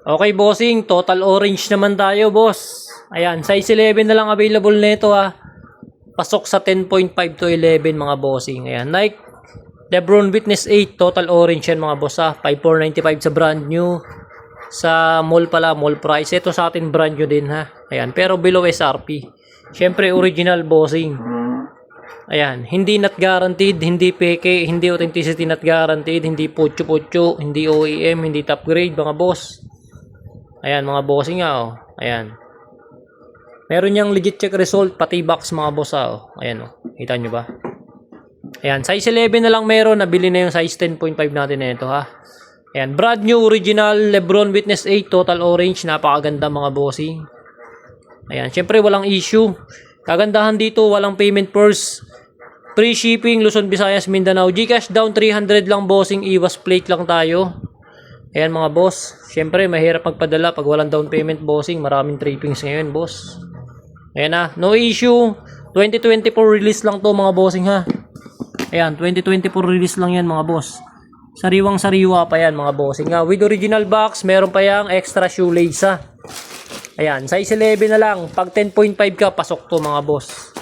Okay, bossing. Total orange naman tayo, boss. Ayan, size 11 na lang available nito ha. Pasok sa 10.5 to 11 mga bossing. Ayan, Nike LeBron Witness 8. Total orange yan mga boss ha. 5,495 sa brand new. Sa mall pala, mall price. Ito sa atin brand new din ha. Ayan, pero below SRP. Syempre original bossing. Ayan, hindi not guaranteed, hindi peke, hindi authenticity not guaranteed, hindi pocho-pocho, hindi OEM, hindi top grade mga boss. Ayan mga bossing nga oh. Ayan. Meron niyang legit check result pati box mga boss oh. Ayan oh. Kita nyo ba? Ayan, size 11 na lang meron, nabili na yung size 10.5 natin na ito ha. Ayan, brand new original LeBron Witness 8 total orange, napakaganda mga bossing. Ayan, syempre walang issue. Kagandahan dito, walang payment first. Free shipping, Luzon, Visayas, Mindanao. GCash down 300 lang bossing, iwas plate lang tayo. Ayan mga boss, syempre mahirap magpadala pag walang down payment bossing. Maraming trippings ngayon boss. Ayan na, no issue. 2024 release lang to mga bossing ha. Ayan, 2024 release lang yan mga boss. Sariwang sariwa pa yan mga bossing ha. With original box, meron pa yang extra shoelace ha. Ayan, size 11 na lang. Pag 10.5 ka, pasok to mga boss.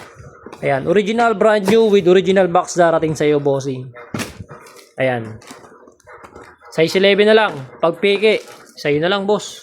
Ayan, original brand new with original box darating sa iyo bossing. Ayan. Size 11 na lang. Pag peke, sa'yo na lang boss.